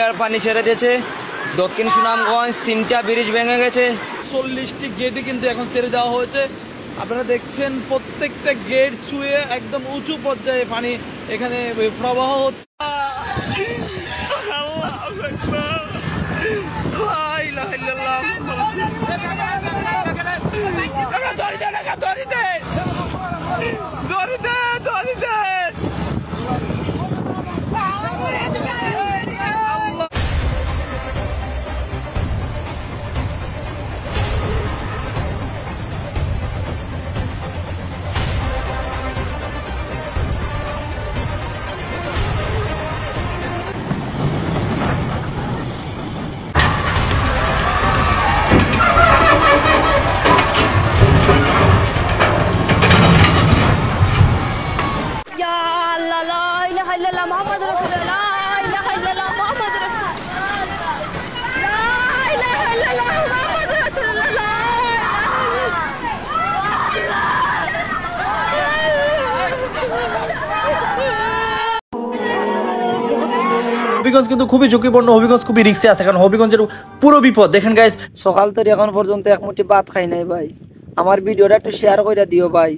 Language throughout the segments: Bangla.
আর পানি ছেড়ে দিয়েছে। দক্ষিণ সুনামগঞ্জ 3টা ব্রিজ ভেঙে গেছে। 40টি গেটই কিন্তু এখন ছেড়ে দেওয়া হয়েছে। আপনারা দেখছেন প্রত্যেকটা গেট ছুঁয়ে একদম উঁচু পর্যায়ে পানি এখানে প্রবাহ হচ্ছে। হবিগঞ্জ কিন্তু খুবই ঝুঁকিপূর্ণ, হবিগঞ্জ খুবই রিস্কে আছে, কারণ হবিগঞ্জের পুরো বিপদ। দেখেন গাইস, সকাল থেকে এখন পর্যন্ত এক মুঠি ভাত খাই নাই ভাই। আমার ভিডিওটা একটু শেয়ার করে দিও ভাই।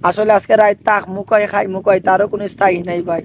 আসলে আজকে রাত তাক মুখাই খাই মুখাই, তারও কোনো স্থায়ী নাই ভাই।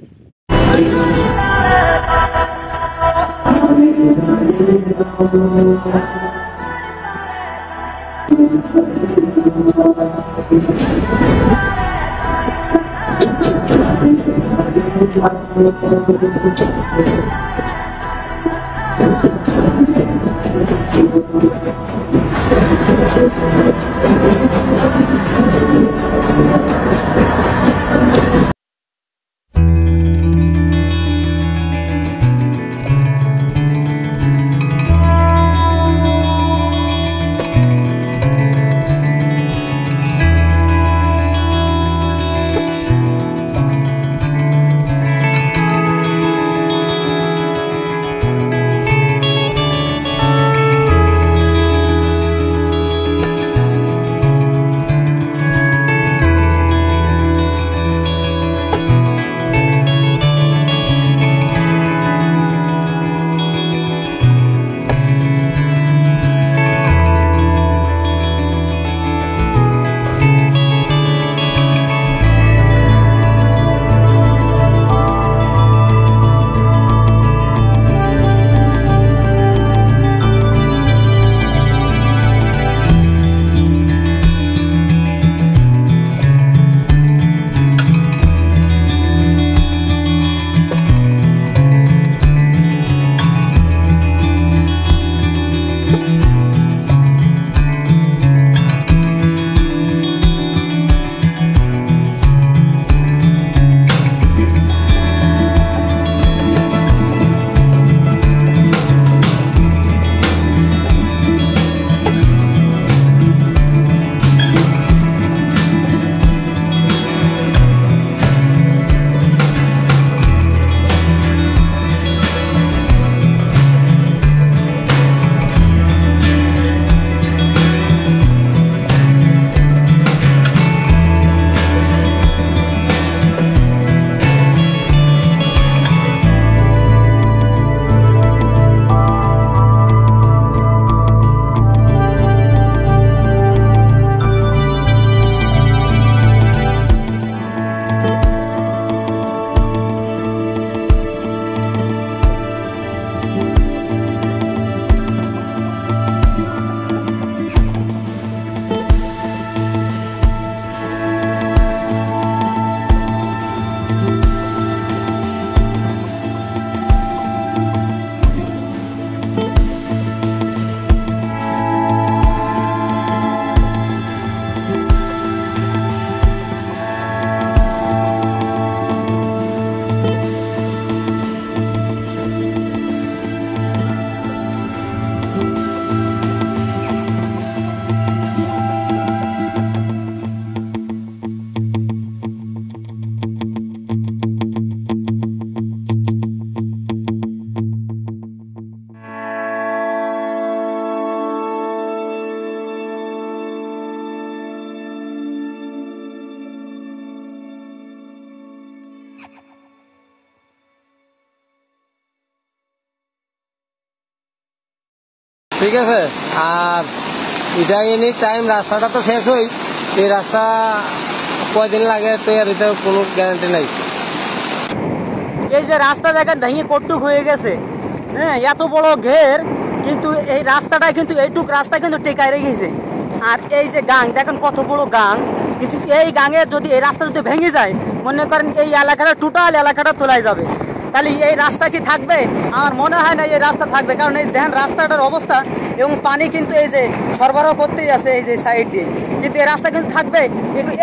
ঠিক আছে। আর এটা এনি টাইম রাস্তাটা তো শেষ হই, এই রাস্তা কয়দিন লাগে তৈরি হইতে কোনো গ্যারান্টি নাই। এই যে রাস্তা দেখেন ভেঙে কটুক হয়ে গেছে, হ্যাঁ এত বড় ঘের, কিন্তু এই রাস্তাটা কিন্তু এইটুক রাস্তা কিন্তু টেকায় রেখেছে। আর এই যে গাং দেখেন কত বড় গাং, কিন্তু এই গাঙে যদি এই রাস্তা যদি ভেঙে যায়, মনে করেন এই এলাকাটা টোটাল এলাকাটা তোলাই যাবে। তাহলে এই রাস্তা কি থাকবে? আমার মনে হয় না এই রাস্তা থাকবে, কারণ এই দেখেন রাস্তাটার অবস্থা, এবং পানি কিন্তু এই যে সরবরাহ করতেই আছে এই যে সাইড দিয়ে, কিন্তু এই রাস্তা কিন্তু থাকবে?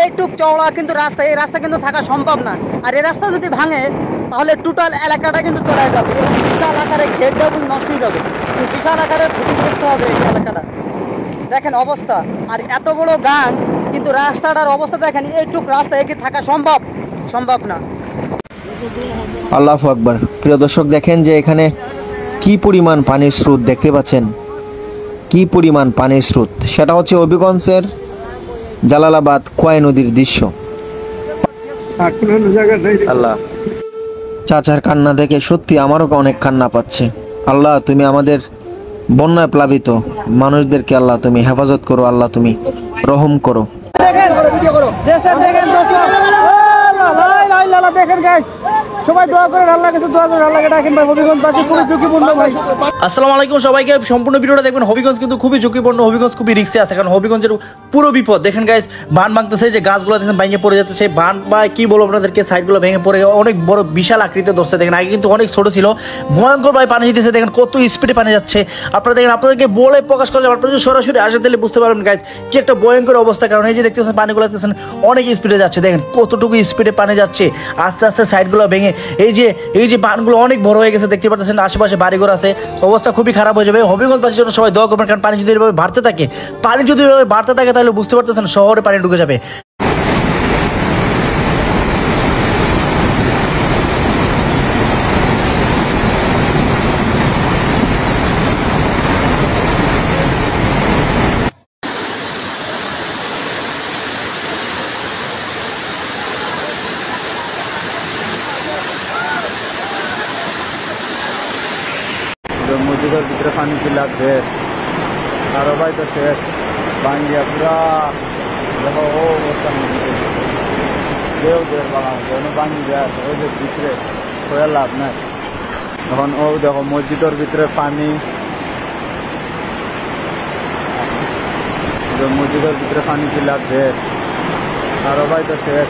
এইটুক চওড়া কিন্তু রাস্তা, এই রাস্তা কিন্তু থাকা সম্ভব না। আর এই রাস্তা যদি ভাঙে তাহলে টোটাল এলাকাটা কিন্তু তোলাই যাবে, বিশাল আকারে ঘেরটাও কিন্তু নষ্ট হয়ে যাবে, বিশাল আকারে ক্ষতিগ্রস্ত হবে এই এলাকাটা। দেখেন অবস্থা, আর এত বড় গান, কিন্তু রাস্তাটার অবস্থা দেখেন, এইটুক রাস্তা একে থাকা সম্ভব না। আল্লাহু আকবার। প্রিয় দর্শক, দেখেন যে এখানে কি পরিমাণ পানির স্রোত দেখতে পাচ্ছেন, কি পরিমাণ পানির স্রোত। সেটা হচ্ছে হবিগঞ্জের জালালাবাদ কোয়াই নদীর দৃশ্য। আল্লাহ, চাচার কান্না দেখে সত্যি আমারও অনেক কান্না পাচ্ছে। আল্লাহ, তুমি আমাদের বন্যায় প্লাবিত মানুষদেরকে আল্লাহ তুমি হেফাজত করো, আল্লাহ তুমি রহম করো। সবাই দোয়া করেন, আল্লাহর কাছে দোয়া করেন, আল্লাহকে ডাকেন ভাই। হবিগঞ্জ বাসী খুবই ঝুঁকিপূর্ণ ভাই। আসসালামু আলাইকুম সবাইকে, সম্পূর্ণ ভিডিওটা দেখবেন। হবিগঞ্জ কিন্তু খুবই ঝুঁকিপূর্ণ, হবিগঞ্জ খুবই রিস্কে আছে, কারণ হবিগঞ্জের পুরো বিপদ। দেখেন গাইস, বান ভাঙতেছে, যে গাছগুলো দেখেন ভেঙে পড়ে যাচ্ছে, সেই বান বা কি বলবো আপনাদেরকে, সাইডগুলো ভেঙে পড়ে অনেক বড় বিশাল আকৃতির ধরছে। দেখেন আগে কিন্তু অনেক ছোট ছিল, ভয়ঙ্কর ভাবে পানি যেতেছে, দেখেন কত স্পিডে পানি যাচ্ছে। আপনারা দেখেন, আপনাদেরকে বলে প্রকাশ করলে আপনারা যদি সরাসরি আসেন তাহলে বুঝতে পারবেন গাইস কি একটা ভয়ঙ্কর অবস্থা। কারণ এই যে দেখতেছেন পানিগুলো দেখতেছেন অনেক স্পিডে যাচ্ছে, দেখেন কতটুকু স্পিডে পানি যাচ্ছে, আস্তে আস্তে সাইডগুলো ভেঙে এই যে বানগুলো অনেক বড় হয়ে গেছে, দেখতে পাচ্ছেন আশেপাশে বাড়িঘর আছে, অবস্থা খুবই খারাপ হয়ে যাবে। হবিগঞ্জবাসীর জন্য সবাই দোয়া করবেন, কারণ পানি যদি এভাবে বাড়তে থাকে তাহলে বুঝতে পারতেছেন শহরে পানি ঢুকে যাবে। মসজিদের ভিতরে পানি ছিল শেষ, আরো ভাই তো শেষ, ভাঙ্গিয়া পুরা দেখো ও অবস্থা দেও দেড় বাগান ভাঙ্গি যায়, ওই যে ভিতরে হয়ে লাভ নাই। এখন ও দেখো মসজিদের ভিতরে পানি, মসজিদের ভিতরে পানি ছিল শেষ, আরো ভাই তো শেষ,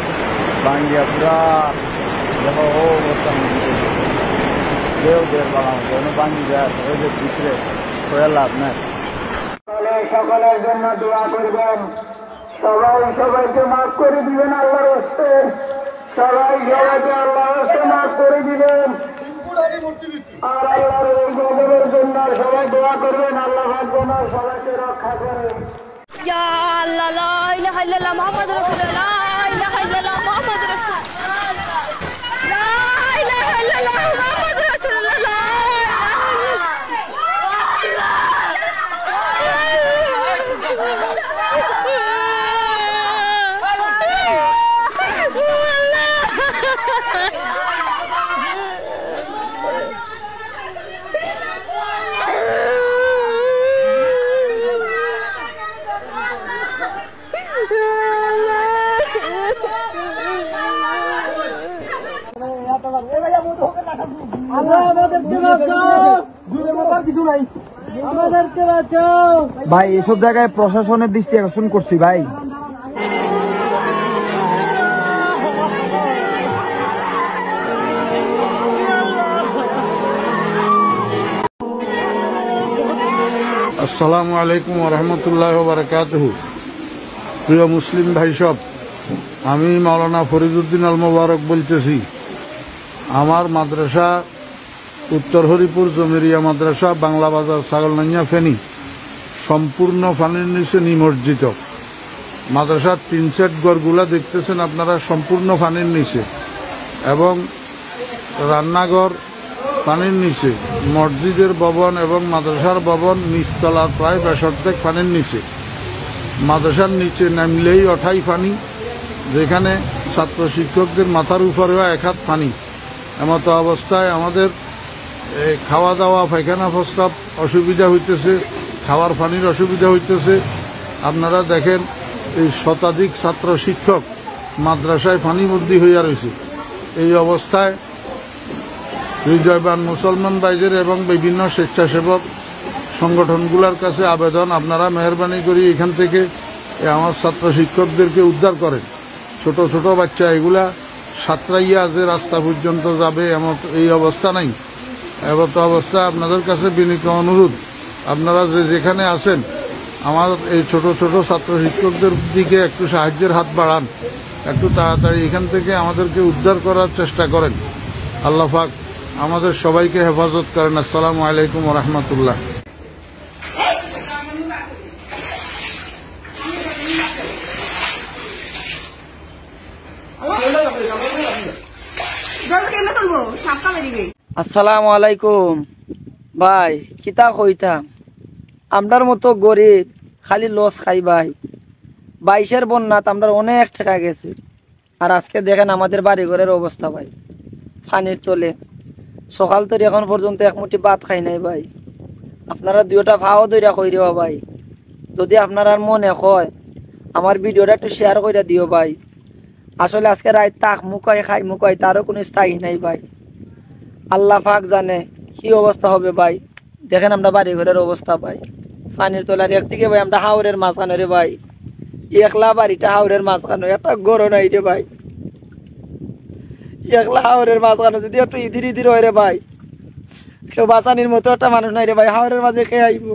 ভাঙ্গিয়া পুরা দেখো ও অবস্থা দেও দেড় বাগান ভাঙ্গি যায়, ওই যে ভিতরে হয়ে লাভ নাই। সকলের জন্য দোয়া করবেন, সবাইকে মাফ করে দিবেন আল্লাহর হস্তে, সবাইকে আল্লাহর হস্তে মাফ করে দিবেন। আর আল্লাহর এই গজবের জন্য সবাই দোয়া করবেন, আল্লাহ যেন সবাইকে রক্ষা করেন। ইয়া আল্লাহ, লা ইলাহা ইল্লাল্লাহ মুহাম্মাদুর রাসূলুল্লাহ, লা ইলাহা ইল্লাল্লাহ মুহাম্মাদুর রাসূলুল্লাহ, লা ইলাহা ইল্লাল্লাহ মুহাম্মাদুর রাসূলুল্লাহ। ভাই এসব জায়গায় প্রশাসনের দৃষ্টি আকর্ষণ করছি ভাই। আসসালামু আলাইকুম রহমতুল্লাহ বারাকাতুহু। প্রিয় মুসলিম ভাই সব, আমি মাওলানা ফরিদউদ্দিন আল মোবারক বলতেছি। আমার মাদ্রাসা উত্তর হরিপুর জমিরিয়া মাদ্রাসা, বাংলা বাজার, ছাগলনাইয়া, ফেনী, সম্পূর্ণ পানির নিচে নিমজ্জিত। মাদ্রাসার 3 সেট ঘরগুলা দেখতেছেন আপনারা সম্পূর্ণ পানির নিচে, এবং রান্নাঘর পানির নিচে, মসজিদের ভবন এবং মাদ্রাসার ভবন নিচতলার প্রায় 20 পানির নিচে। মাদ্রাসার নিচে নামলেই অঠাই পানি, যেখানে ছাত্র শিক্ষকদের মাথার উপরেও 1 হাত পানি। এমতো অবস্থায় আমাদের খাওয়া দাওয়া, পায়খানা প্রস্রাব অসুবিধা হইতেছে। খাওয়ার পানির অসুবিধা হইতেছে। আপনারা দেখেন এই শতাধিক ছাত্র শিক্ষক মাদ্রাসায় পানিবন্দী হইয়া রয়েছে। এই অবস্থায় হৃদয়বান মুসলমান ভাইদের এবং বিভিন্ন স্বেচ্ছাসেবক সংগঠনগুলোর কাছে আবেদন, আপনারা মেহরবানি করে এখান থেকে আমার ছাত্র শিক্ষকদেরকে উদ্ধার করেন। ছোট ছোট বাচ্চা এগুলা সাঁতরাইয়া যে রাস্তা পর্যন্ত যাবে এমন এই অবস্থা নাই। এমন অবস্থা আপনাদের কাছে বিনীত অনুরোধ, আপনারা যেখানে আছেন আমার এই ছোট ছোট ছাত্র শিক্ষকদের দিকে একটু সাহায্যের হাত বাড়ান, একটু তাড়াতাড়ি এখান থেকে আমাদেরকে উদ্ধার করার চেষ্টা করেন। আল্লাহ পাক আমাদের সবাইকে হেফাজত করেন। আসসালামু আলাইকুম ওয়া রাহমাতুল্লাহ। আসসালামু আলাইকুম ভাই, কিতা কইতাম, আমরার মতো গরিব খালি লস খাই ভাই। 22-এর বন্যাত আমরা অনেক টাকা গেছে, আর আজকে দেখেন আমাদের বাড়ি ঘরের অবস্থা ভাই, পানির তলে। সকাল থেকে এখন পর্যন্ত এক মুঠি ভাত খাই নাই ভাই। আপনারা দুইটা ভাও দইরা কইরেও ভাই, যদি আপনার আর মনে হয় আমার ভিডিওটা একটু শেয়ার করে দিও ভাই। আসলে আজকে রাত তাক মুকাই খাই মুকাই তারও কোনো স্থায়ী নাই ভাই। আল্লাহ পাক জানে কি অবস্থা হবে ভাই। দেখেন আমরা বাড়ি ঘরের অবস্থা ভাই, পানির তোলার একদিকে ভাই আমরা হাওরের মাঝখানে রে ভাই, একলা বাড়িটা হাওরের মাঝখানে, একটা গরো নাই রে ভাই, একলা হাওরের মাঝখানে যদি একটু ইধির ইধির হয় রে ভাই, কেউ বাঁচানির মতো একটা মানুষ নাই রে ভাই, হাওরের মাঝে খেয়ে আইব।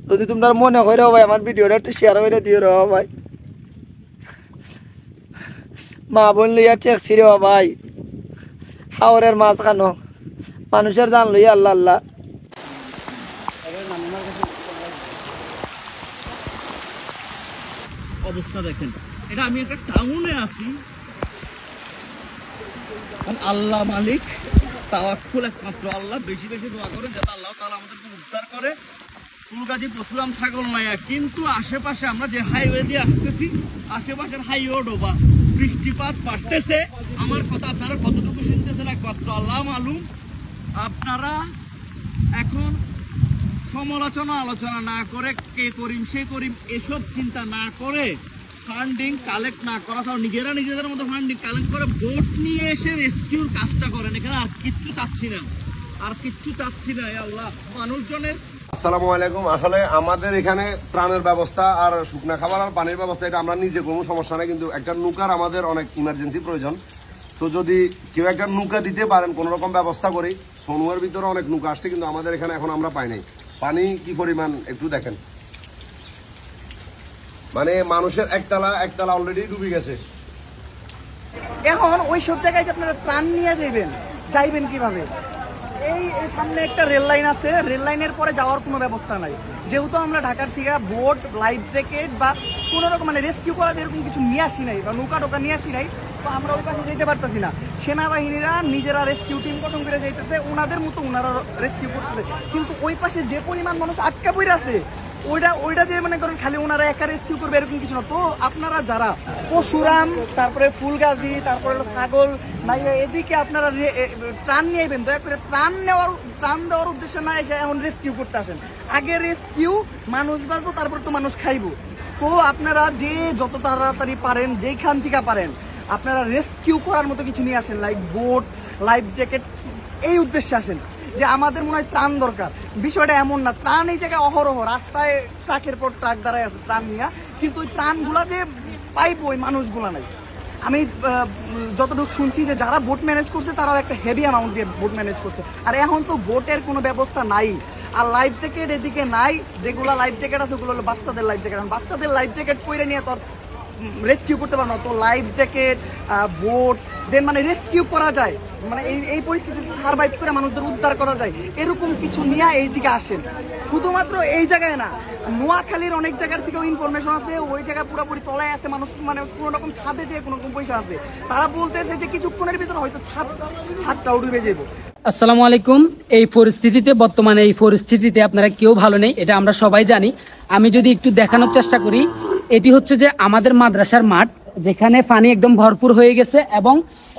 যদি তোমরা মনে করে ভাই আমার ভিডিওটা একটু শেয়ার করে দিও রে ভাই। মা বোন লইয়া টেক্সি রে ভাই, হাওরের মাঝখানো মানুষের জান লইয়া আল্লাহ আল্লাহ। অবস্থা দেখেন, এটা আমি একটা টাউনে আছি, আল্লাহ মালিক, তাওয়াক্কুল একমাত্র আল্লাহ। বেশি বেশি দোয়া করেন যাতে আল্লাহ তাআলা আমাদেরকে উদ্ধার করে। ফুলগাজী পশুরাম ছাগল মায়া, কিন্তু আশেপাশে আমরা যে হাইওয়ে দিয়ে আসতেছি আশেপাশের হাইওয়ে ডোবা, বৃষ্টিপাত বাড়তেছে। আমার কথা আপনারা কতটুকু শুনতেছেন একমাত্র আল্লাহ মালুম। আপনারা এখন সমালোচনা আলোচনা না করে, কে করিম সে করিম এসব চিন্তা না করে, ফান্ডিং কালেক্ট না করা, তাও নিজেদের মতো ফান্ডিং কালেক্ট করে বোট নিয়ে এসে রেস্কিউর কাজটা করেন। এখানে আর কিচ্ছু চাচ্ছি না, আল্লাহ মানুষজনের। আসসালামু আলাইকুম। আসলে আমাদের এখানে ত্রাণের ব্যবস্থা আর শুকনা খাবার আর পানির ব্যবস্থা এটা আমরা নিজে কোনো সমস্যা নেই, কিন্তু একটা নৌকার আমাদের অনেক ইমার্জেন্সি প্রয়োজন। তো যদি কেউ একটা নৌকা দিতে পারেন, কোন রকম ব্যবস্থা করি। সোনুয়ার ভিতরে অনেক নৌকা আসছে, কিন্তু আমাদের এখানে এখন আমরা পাই নাই। পানি কি পরিমাণ একটু দেখেন, মানে মানুষের একতলা অলরেডি ডুবে গেছে। এখন ওই সব জায়গায় আপনারা ত্রাণ নিয়ে যাইবেন কিভাবে? এই সামনে একটা রেল লাইন আছে, রেল লাইনের পরে যাওয়ার কোনো ব্যবস্থা নাই। যেহেতু আমরা ঢাকার থেকে বোট, লাইফ জ্যাকেট বা কোনো রকম মানে রেস্কিউ করা এরকম কিছু নিয়ে আসি নাই, বা নৌকা টোকা নিয়ে আসি নাই, তো আমরা ওই পাশে যেতে পারতেছি না। সেনাবাহিনীরা নিজেরা রেস্কিউ টিম গঠন করে যাইতেছে, ওনাদের মতো ওনারা রেস্কিউ করতেছে, কিন্তু ওই পাশে যে পরিমাণ মানুষ আটকা পড়ে আছে ওইটা যে মনে করেন খালি ওনারা একা রেস্কিউ করবে এরকম কিছু না। তো আপনারা যারা পশুরাম, তারপরে ফুলগাজী, তারপরে ছাগল নাই, এদিকে আপনারা ত্রাণ নিয়ে আইবেন, দয়া করে ত্রাণ দেওয়ার উদ্দেশ্যে না এসে এখন রেস্কিউ করতে আসেন। আগে রেস্কিউ, মানুষ বাঁচবো, তারপর তো মানুষ খাইবো। তো আপনারা যে যত তাড়াতাড়ি পারেন, যেখান থেকে পারেন আপনারা রেস্কিউ করার মতো কিছু নিয়ে আসেন, লাইক বোট, লাইফ জ্যাকেট, এই উদ্দেশ্যে আসেন। যে আমাদের মনে হয় ত্রাণ দরকার, বিষয়টা এমন না। ত্রাণ এই জায়গায় অহরহ, রাস্তায় ট্রাকের পর ট্রাক দাঁড়ায় আছে ত্রাণ নিয়ে, কিন্তু ওই ত্রাণগুলা যে পাইবো ওই মানুষগুলা নাই। আমি যতটুকু শুনছি যে যারা বোট ম্যানেজ করছে তারাও একটা হেভি অ্যামাউন্ট দিয়ে বোট ম্যানেজ করছে, আর এখন তো বোটের কোনো ব্যবস্থা নাই। আর লাইফ জ্যাকেট এদিকে নাই, যেগুলো লাইফ জ্যাকেট আছে ওগুলো হলো বাচ্চাদের লাইফ জ্যাকেট। বাচ্চাদের লাইফ জ্যাকেট পরে নিয়ে তো রেস্কিউ করতে পারবো না। তো লাইফ জ্যাকেট, বোট দেন মানে রেস্কিউ করা যায়, মানে এই পরিস্থিতিতে সারভাইভ করে মানুষদের উদ্ধার করা যায়, এরকম কিছু নিয়ে এই দিকে আসেন। শুধুমাত্র এই জায়গায় না, নোয়াখালীর অনেক জায়গার থেকেও ইনফরমেশন আছে, ওই জায়গায় পুরোপুরি তলায় আছে মানুষ, মানে কোনো রকম ছাদে যে কোনো রকম পয়সা আছে, তারা বলতেছে যে কিছুক্ষণের ভিতরে হয়তো ছাদটাও ডুবে যাবো। আসসালামু আলাইকুম। বর্তমানে এই পরিস্থিতিতে আপনারা কেউ ভালো নেই, এটা আমরা সবাই জানি। আমি যদি একটু দেখানোর চেষ্টা করি, এটি হচ্ছে যে আমাদের মাদ্রাসার মাঠ, যেখানে পানি একদম ভরপুর হয়ে গেছে এবং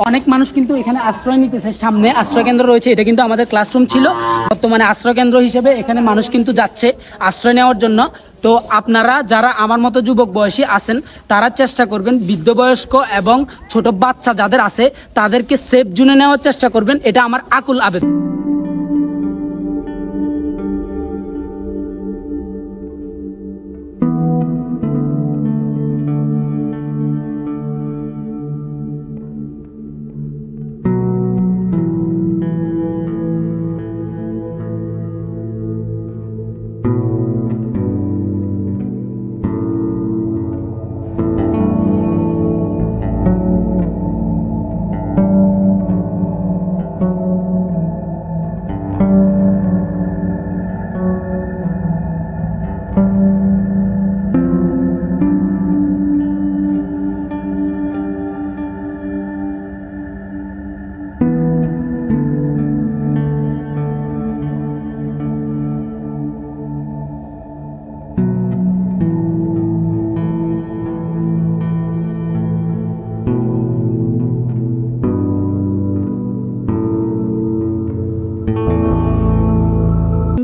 অনেক মানুষ কিন্তু এখানে আশ্রয় নিতেছে। সামনে আশ্রয় কেন্দ্র রয়েছে, এটা কিন্তু আমাদের ক্লাসরুম ছিল, বর্তমানে আশ্রয় কেন্দ্র হিসেবে এখানে মানুষ কিন্তু যাচ্ছে আশ্রয় নেওয়ার জন্য। তো আপনারা যারা আমার মতো যুবক বয়সী আছেন তারা চেষ্টা করবেন বৃদ্ধ বয়স্ক এবং ছোট বাচ্চা যাদের আছে তাদেরকে সেফ জোনে নেওয়ার চেষ্টা করবেন, এটা আমার আকুল আবেদন।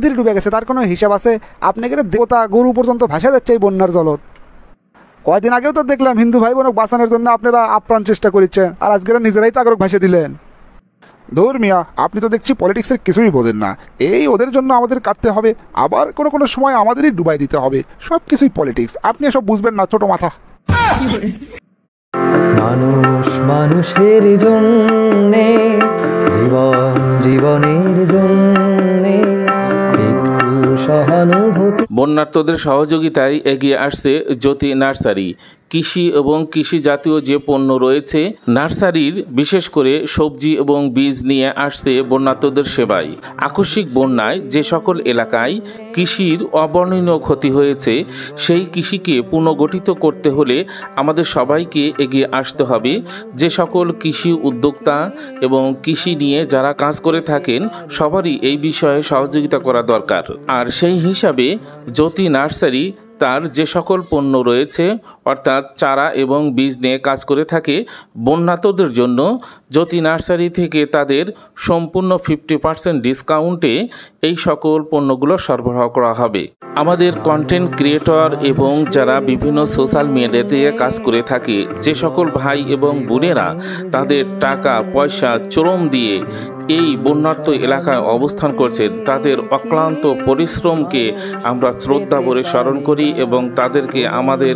মন্দির ডুবে গেছে, তার কোনো হিসাব আছে? আপনাকে দেবতা গরু পর্যন্ত ভাসা যাচ্ছে এই বন্যার জলত। কয়দিন আগেও তো দেখলাম হিন্দু ভাই বোনক বাঁচানোর জন্য আপনারা আপ্রাণ চেষ্টা করেছেন, আর আজকে নিজেরাই তাগরক ভাসে দিলেন। ধুর মিয়া, আপনি তো দেখছি পলিটিক্সের কিছুই বোঝেন না। এই ওদের জন্য আমাদের কাটতে হবে, আবার কোনো কোনো সময় আমাদেরই ডুবাই দিতে হবে। সব কিছুই পলিটিক্স, আপনি এসব বুঝবেন না, ছোট মাথা। মানুষ মানুষের জন্যে, জীবন জীবনের জন্যে একটু সহানুভূতি। বন্যার্তদের সহযোগিতায় এগিয়ে আসছে জ্যোতি নার্সারি। কৃষি এবং কৃষি জাতীয় যে পণ্য রয়েছে, নার্সারির বিশেষ করে সবজি এবং বীজ নিয়ে আসছে বন্যার্তদের সেবায়। আকস্মিক বন্যায় যে সকল এলাকায় কৃষির অবর্ণনীয় ক্ষতি হয়েছে, সেই কৃষিকে পুনর্গঠিত করতে হলে আমাদের সবাইকে এগিয়ে আসতে হবে। যে সকল কৃষি উদ্যোক্তা এবং কৃষি নিয়ে যারা কাজ করে থাকেন, সবারই এই বিষয়ে সহযোগিতা করা দরকার। আর সেই হিসাবে জ্যোতি নার্সারি তার যে সকল পণ্য রয়েছে, অর্থাৎ চারা এবং বীজ নিয়ে কাজ করে থাকে, বন্যার্তদের জন্য জ্যোতি নার্সারি থেকে তাদের সম্পূর্ণ 50% ডিসকাউন্টে এই সকল পণ্যগুলো সরবরাহ করা হবে। আমাদের কন্টেন্ট ক্রিয়েটর এবং যারা বিভিন্ন সোশ্যাল মিডিয়াতে কাজ করে থাকে, যে সকল ভাই এবং বোনেরা তাদের টাকা পয়সা শ্রম দিয়ে এই বন্যার্ত এলাকায় অবস্থান করছেন, তাদের অক্লান্ত পরিশ্রমকে আমরা শ্রদ্ধা ভরে স্মরণ করি এবং তাদেরকে আমাদের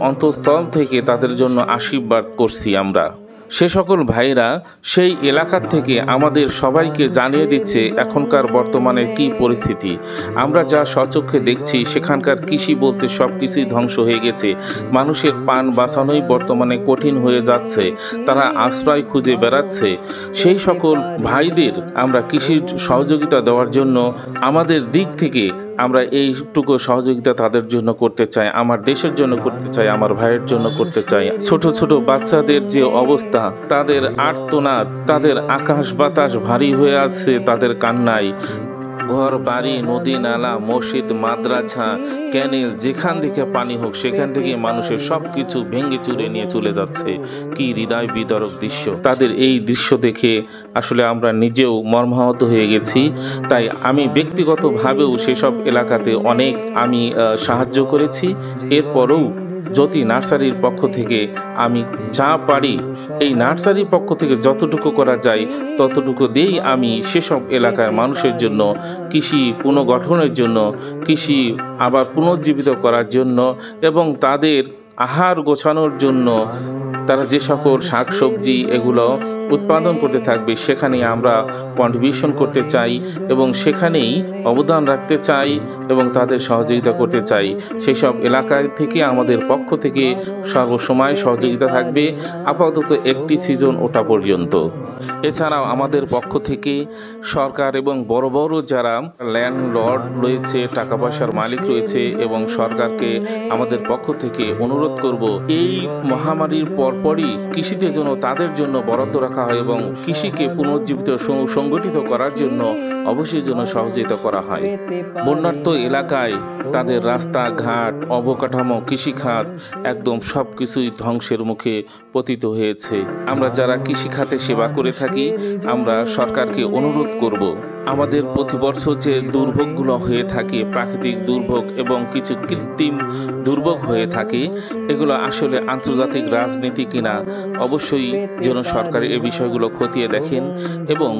অন্তঃস্থল থেকে তাদের জন্য আশীর্বাদ করছি আমরা। সে সকল ভাইরা সেই এলাকার থেকে আমাদের সবাইকে জানিয়ে দিচ্ছে এখনকার বর্তমানে কি পরিস্থিতি। আমরা যা স্বচক্ষে দেখছি, সেখানকার কৃষি বলতে সব কিছুই ধ্বংস হয়ে গেছে। মানুষের প্রাণ বাঁচানোই বর্তমানে কঠিন হয়ে যাচ্ছে, তারা আশ্রয় খুঁজে বেড়াচ্ছে। সেই সকল ভাইদের আমরা কৃষির সহযোগিতা দেওয়ার জন্য আমাদের দিক থেকে আমরা এইটুকু সহযোগিতা তাদের জন্য করতে চাই, আমার দেশের জন্য করতে চাই, আমার ভাইয়ের জন্য করতে চাই। ছোট ছোট বাচ্চাদের যে অবস্থা, তাদের আর্তনাদ, তাদের আকাশ বাতাস ভারী হয়ে আছে তাদের কান্নায়। ঘর বাড়ি, নদী নালা, মসজিদ, মাদ্রাসা, ক্যানেল, যেখান থেকে পানি হোক সেখান থেকে মানুষের সব কিছু ভেঙে চুরে নিয়ে চলে যাচ্ছে। কি হৃদয় বিদারক দৃশ্য! তাদের এই দৃশ্য দেখে আসলে আমরা নিজেও মর্মাহত হয়ে গেছি। তাই আমি ব্যক্তিগতভাবেও সেসব এলাকাতে অনেক সাহায্য করেছি। এরপরেও জ্যোতি নার্সারির পক্ষ থেকে আমি যা পারি, এই নার্সারির পক্ষ থেকে যতটুকু করা যায় ততটুকু দিয়েই আমি সেসব এলাকার মানুষের জন্য, কৃষি পুনর্গঠনের জন্য, কৃষি আবার পুনর্জীবিত করার জন্য এবং তাদের আহার গোছানোর জন্য তারা যে সকল শাকসবজি এগুলো উৎপাদন করতে থাকবে, সেখানে আমরা কন্ট্রিবিউশন করতে চাই এবং সেখানেই অবদান রাখতে চাই এবং তাদের সহযোগিতা করতে চাই। সেই সব এলাকায় থেকে আমাদের পক্ষ থেকে সর্বসময় সহযোগিতা থাকবে, আপাতত একটি সিজন ওঠা পর্যন্ত। এছাড়াও আমাদের পক্ষ থেকে সরকার এবং বড় বড় যারা ল্যান্ডলর্ড রয়েছে, টাকা পয়সার মালিক রয়েছে, এবং সরকারকে আমাদের পক্ষ থেকে অনুরোধ করব, এই মহামারীর পরপরই কৃষিতে যেন তাদের জন্য বরাদ্দ রাখা রাখা হয় এবং কৃষিকে পুনর্জীবিত সংগঠিত করার জন্য অবশ্যই যেন সহযোগিতা করা হয়। বন্যার্ত এলাকায় তাদের রাস্তাঘাট, অবকাঠামো, কৃষিখাত একদম সব কিছুই ধ্বংসের মুখে পতিত হয়েছে। আমরা যারা কৃষিখাতে সেবা করে থাকি, আমরা সরকারকে অনুরোধ করব, আমাদের প্রতি বছর যে দুর্ভোগগুলো হয়ে থাকে, প্রাকৃতিক দুর্ভোগ এবং কিছু কৃত্রিম দুর্ভোগ হয়ে থাকে, এগুলো আসলে আন্তর্জাতিক রাজনীতি কিনা অবশ্যই যেন সরকার এই বিষয়গুলো খতিয়ে দেখেন এবং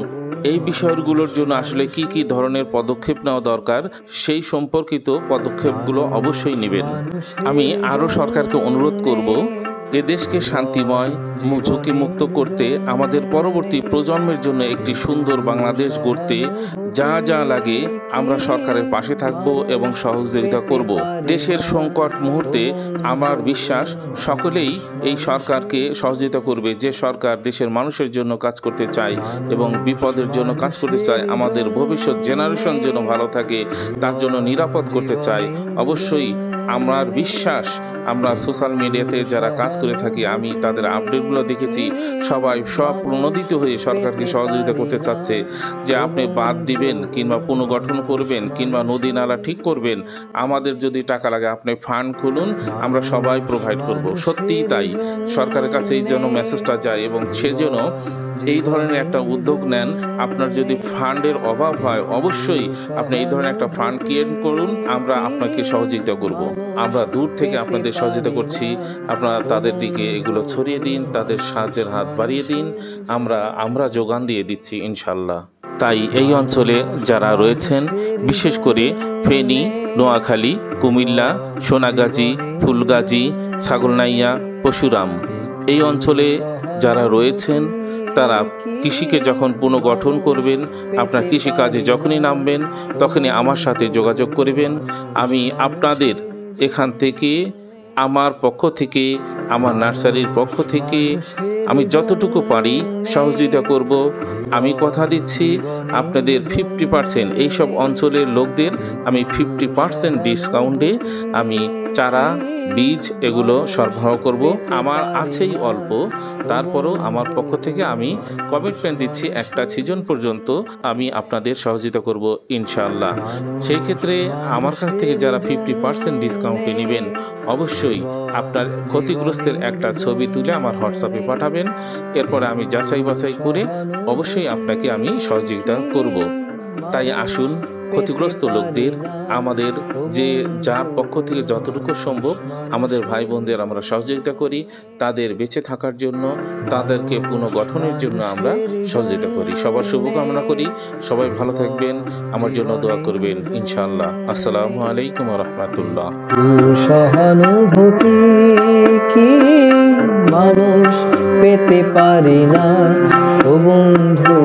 এই বিষয়গুলোর জন্য আসলে কি কি ধরনের পদক্ষেপ নেওয়া দরকার সেই সম্পর্কিত পদক্ষেপগুলো অবশ্যই নেবেন। আমি আরও সরকারকে অনুরোধ করব, এদেশকে শান্তিময়, ঝুঁকিমুক্ত করতে, আমাদের পরবর্তী প্রজন্মের জন্য একটি সুন্দর বাংলাদেশ গড়তে যা যা লাগে আমরা সরকারের পাশে থাকব এবং সহযোগিতা করব। দেশের সংকট মুহূর্তে আমার বিশ্বাস সকলেই এই সরকারকে সহযোগিতা করবে, যে সরকার দেশের মানুষের জন্য কাজ করতে চায় এবং বিপদের জন্য কাজ করতে চায়, আমাদের ভবিষ্যৎ জেনারেশন যেন ভালো থাকে তার জন্য নিরাপদ করতে চায়। অবশ্যই আমার বিশ্বাস, আমরা সোশ্যাল মিডিয়াতে যারা কাজ করে থাকি, আমি তাদের আপডেটগুলো দেখেছি, সবাই প্রণোদিত হয়ে সরকারকে সহযোগিতা করতে চাচ্ছে যে আপনি বাঁধ দিবেন কিংবা পুনর্গঠন করবেন কিংবা নদী নালা ঠিক করবেন, আমাদের যদি টাকা লাগে আপনি ফান্ড খুলুন, আমরা সবাই প্রোভাইড করব। সত্যিই তাই, সরকারের কাছে এই জন্য মেসেজটা যায় এবং সেজন্য এই ধরনের একটা উদ্যোগ নেন। আপনার যদি ফান্ডের অভাব হয় অবশ্যই আপনি এই ধরনের একটা ফান্ড ক্রিয়েট করুন, আমরা আপনাকে সহযোগিতা করব। আমরা দূর থেকে আপনাদের সহযোগিতা করছি, আপনারা তাদের দিকে এগুলো ছড়িয়ে দিন, তাদের সাহায্যের হাত বাড়িয়ে দিন, আমরা যোগান দিয়ে দিচ্ছি ইনশাল্লাহ। তাই এই অঞ্চলে যারা রয়েছেন, বিশেষ করে ফেনী, নোয়াখালী, কুমিল্লা, সোনাগাজী, ফুলগাজী, ছাগলনাইয়া, পরশুরাম, এই অঞ্চলে যারা রয়েছেন তারা কৃষিকে যখন পুনর্গঠন করবেন, আপনার কৃষিকাজে যখনই নামবেন তখনই আমার সাথে যোগাযোগ করবেন। আমি আপনাদের এখান থেকে, আমার পক্ষ থেকে, আমার নার্সারির পক্ষ থেকে আমি যতটুকু পারি সহযোগিতা করব। আমি কথা দিচ্ছি আপনাদের 50%, এইসব অঞ্চলের লোকদের আমি 50% ডিসকাউন্টে আমি চারা, বীজ এগুলো সরবরাহ করব। আমার আছেই অল্প, তারপরও আমার পক্ষ থেকে আমি কমিটমেন্ট দিচ্ছি একটা সিজন পর্যন্ত আমি আপনাদের সহযোগিতা করব ইনশাআল্লাহ। সেই ক্ষেত্রে আমার কাছ থেকে যারা 50% ডিসকাউন্টে নেবেন অবশ্যই আপনার ক্ষতিগ্রস্তের একটা ছবি তুলে আমার হোয়াটসঅ্যাপে পাঠাবেন, এরপরে আমি যাচাই বাছাই করে অবশ্যই আপনাকে আমি সহযোগিতা করব। তাই আসুন ক্ষতিগ্রস্ত লোকদের আমাদের যার পক্ষ থেকে যতটুকু সম্ভব আমাদের ভাই বোনদের আমরা সহযোগিতা করি, তাদের বেঁচে থাকার জন্য, তাদেরকে পুনর্গঠনের জন্য আমরা সহযোগিতা করি। সবার শুভকামনা করি, সবাই ভালো থাকবেন, আমার জন্য দোয়া করবেন ইনশাআল্লাহ। আসসালামু আলাইকুম ওয়া রাহমাতুল্লাহ। সহানুভূতি কি মানুষ পেতে পারি না ও বন্ধু।